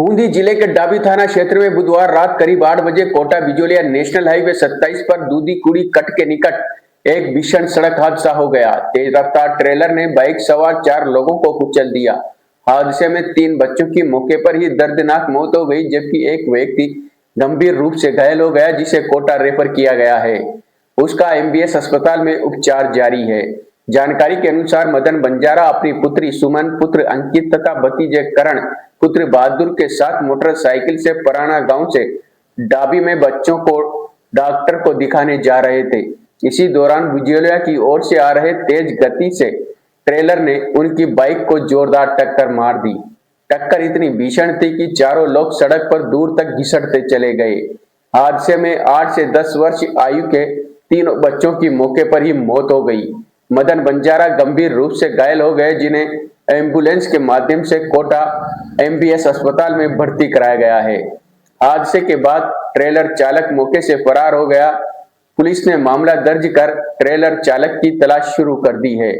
बूंदी जिले के डाबी थाना क्षेत्र में बुधवार रात करीब 8 बजे कोटा बिजोलिया नेशनल हाईवे 27 पर दूधी कुड़ी कट के निकट एक भीषण सड़क हादसा हो गया। तेज रफ्तार ट्रेलर ने बाइक सवार 4 लोगों को कुचल दिया। हादसे में 3 बच्चों की मौके पर ही दर्दनाक मौत हो गई, जबकि एक व्यक्ति गंभीर रूप से घायल हो गया, जिसे कोटा रेफर किया गया है। उसका एमबीएस अस्पताल में उपचार जारी है। जानकारी के अनुसार मदन बंजारा अपनी पुत्री सुमन, पुत्र अंकित तथा भतीजे करण, पुत्र बहादुर के साथ मोटरसाइकिल से पराना गांव से डाबी में बच्चों को डॉक्टर को दिखाने जा रहे थे। इसी दौरान बिजोलिया की ओर से आ रहे तेज गति से ट्रेलर ने उनकी बाइक को जोरदार टक्कर मार दी। टक्कर इतनी भीषण थी कि चारों लोग सड़क पर दूर तक घिसटते चले गए। हादसे में 8 से 10 वर्ष आयु के 3 बच्चों की मौके पर ही मौत हो गई। मदन बंजारा गंभीर रूप से घायल हो गए, जिन्हें एम्बुलेंस के माध्यम से कोटा एमबीएस अस्पताल में भर्ती कराया गया है। हादसे के बाद ट्रेलर चालक मौके से फरार हो गया। पुलिस ने मामला दर्ज कर ट्रेलर चालक की तलाश शुरू कर दी है।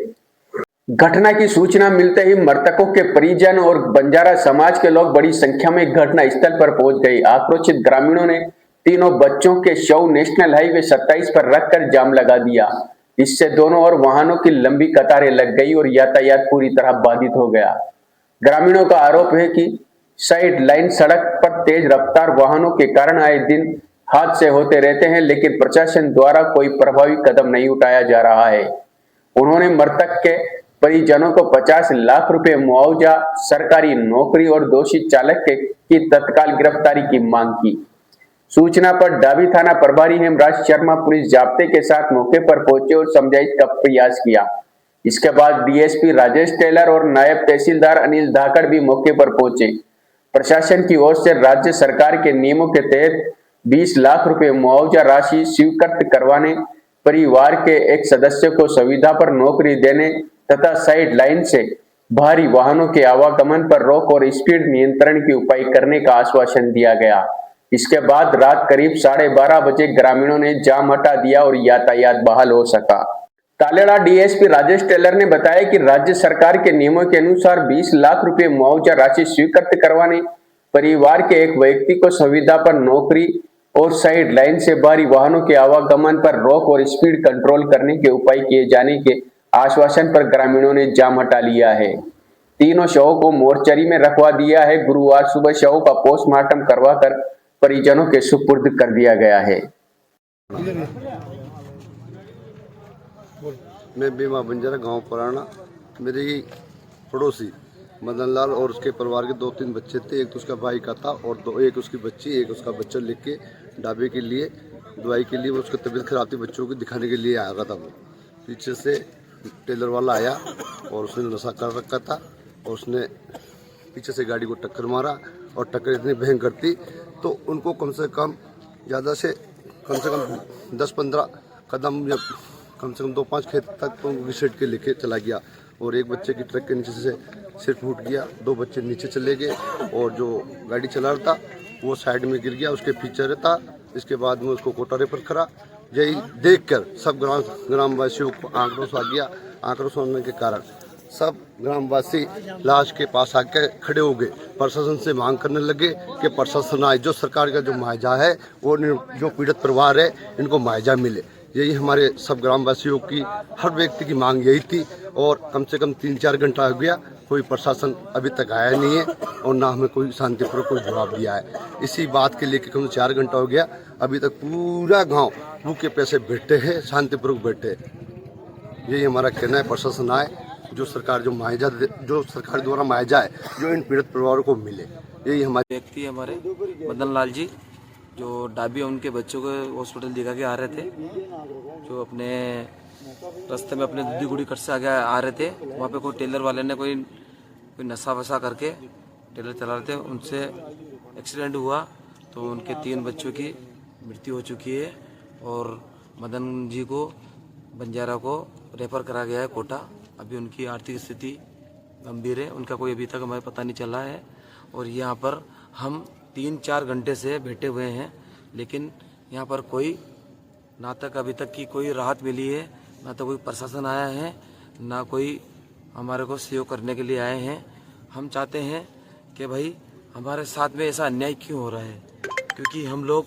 घटना की सूचना मिलते ही मृतकों के परिजन और बंजारा समाज के लोग बड़ी संख्या में घटना स्थल पर पहुंच गए। आक्रोशित ग्रामीणों ने तीनों बच्चों के शव नेशनल हाईवे 27 पर रखकर जाम लगा दिया। इससे दोनों ओर वाहनों की लंबी कतारें लग गई और यातायात पूरी तरह बाधित हो गया। ग्रामीणों का आरोप है कि साइड लाइन सड़क पर तेज रफ्तार वाहनों के कारण आए दिन हादसे होते रहते हैं, लेकिन प्रशासन द्वारा कोई प्रभावी कदम नहीं उठाया जा रहा है। उन्होंने मृतक के परिजनों को 50 लाख रुपए मुआवजा, सरकारी नौकरी और दोषी चालक की तत्काल गिरफ्तारी की मांग की। सूचना पर डाबी थाना प्रभारी हेमराज शर्मा पुलिस जाब्ते के साथ मौके पर पहुंचे और समझाइश का प्रयास किया। इसके बाद डीएसपी राजेश टेलर और नायब तहसीलदार अनिल धाकड़ भी मौके पर पहुंचे। प्रशासन की ओर से राज्य सरकार के नियमों के तहत 20 लाख रुपए मुआवजा राशि स्वीकृत करवाने, परिवार के एक सदस्य को सुविधा पर नौकरी देने तथा साइड लाइन से भारी वाहनों के आवागमन पर रोक और स्पीड नियंत्रण के उपाय करने का आश्वासन दिया गया। इसके बाद रात करीब 12:30 बजे ग्रामीणों ने जाम हटा दिया और यातायात बहाल हो सका। तालेड़ा डीएसपी राजेश टेलर ने बताया कि राज्य सरकार के नियमों के अनुसार 20 लाख रुपए मुआवजा राशि स्वीकृत करवाने, परिवार के एक व्यक्ति को सुविधा पर नौकरी और साइड लाइन से भारी वाहनों के आवागमन पर रोक और स्पीड कंट्रोल करने के उपाय किए जाने के आश्वासन पर ग्रामीणों ने जाम हटा लिया है। तीनों शवों को मोर्चरी में रखवा दिया है। गुरुवार सुबह शवों का पोस्टमार्टम करवाकर परिजनों के सुपुर्द कर दिया गया है। मैं बीमा बंजारा गांव पुराना, मेरे पड़ोसी मदन लाल और उसके परिवार के 2-3 बच्चे थे। एक तो उसका भाई का था और एक उसकी बच्ची, एक उसका बच्चा लेके डाबे के लिए दवाई के लिए, वो उसकी तबीयत खराब थी, बच्चों को दिखाने के लिए आया था। वो पीछे से टेलर वाला आया और उसने नशा कर रखा था और उसने पीछे से गाड़ी को टक्कर मारा और टक्कर इतनी भयंकर थी तो उनको कम से कम 10-15 कदम या कम से कम 2-5 खेत तक तो घसीट के लेके चला गया और एक बच्चे की ट्रक के नीचे से सिर फूट गया, 2 बच्चे नीचे चले गए और जो गाड़ी चला रहा था वो साइड में गिर गया, उसके पीछे रहता। इसके बाद में उसको कोटा रेफर करा। यही देखकर सब ग्रामवासियों को आक्रोश आ गया। आक्रोश होने के कारण सब ग्रामवासी लाश के पास आके खड़े हो गए, प्रशासन से मांग करने लगे कि प्रशासन आए, जो सरकार का जो मुआवजा है वो जो पीड़ित परिवार है इनको मुआवजा मिले। यही हमारे सब ग्रामवासियों की, हर व्यक्ति की मांग यही थी और कम से कम 3-4 घंटा हो गया, कोई प्रशासन अभी तक आया नहीं है और ना हमें कोई शांतिपूर्वक कोई जवाब दिया है। इसी बात के लिए कि कम से 4 घंटा हो गया, अभी तक पूरा गाँव भूखे पैसे बैठे हैं, शांतिपूर्वक बैठे। यही हमारा कहना है, प्रशासन आए, जो सरकार जो मुआवजा जो सरकार द्वारा मुआवजा है जो इन पीड़ित परिवारों को मिले। यही हमारे व्यक्ति हमारे मदन लाल जी जो डाबी उनके बच्चों को हॉस्पिटल दिखा के आ रहे थे, जो अपने रास्ते में अपने दूधी गुड़ी कट से आगे आ रहे थे। वहाँ पे कोई टेलर वाले ने कोई नशा वशा करके टेलर चला रहे थे, उनसे एक्सीडेंट हुआ तो उनके 3 बच्चों की मृत्यु हो चुकी है और मदन जी को बंजारा को रेफर करा गया है कोटा। अभी उनकी आर्थिक स्थिति गंभीर है, उनका कोई अभी तक हमें पता नहीं चला है और यहाँ पर हम 3-4 घंटे से बैठे हुए हैं, लेकिन यहाँ पर कोई ना तक अभी तक की कोई राहत मिली है, ना तो कोई प्रशासन आया है, ना कोई हमारे को सहयोग करने के लिए आए हैं। हम चाहते हैं कि भाई हमारे साथ में ऐसा अन्याय क्यों हो रहा है? क्योंकि हम लोग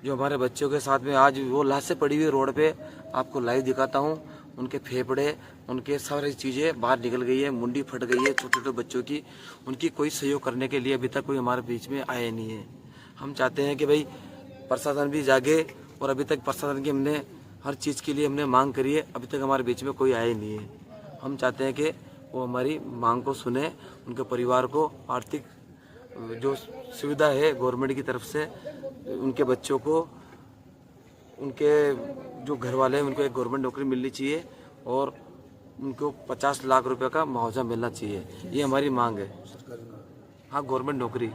जो हमारे बच्चों के साथ में आज वो लाशें पड़ी हुई रोड पे, आपको लाइव दिखाता हूँ, उनके फेफड़े, उनके सारी चीज़ें बाहर निकल गई है, मुंडी फट गई है छोटे छोटे बच्चों की। उनकी कोई सहयोग करने के लिए अभी तक कोई हमारे बीच में आया नहीं है। हम चाहते हैं कि भाई प्रशासन भी जागे, और अभी तक प्रशासन की हमने हर चीज़ के लिए हमने मांग करी है, अभी तक हमारे बीच में कोई आया नहीं है। हम चाहते हैं कि वो हमारी मांग को सुने, उनके परिवार को आर्थिक जो सुविधा है गवर्नमेंट की तरफ से, उनके बच्चों को, उनके जो घर वाले हैं उनको एक गवर्नमेंट नौकरी मिलनी चाहिए, और उनको 50 लाख रुपए का मुआवजा मिलना चाहिए। ये हमारी मांग है। हाँ, गवर्नमेंट नौकरी।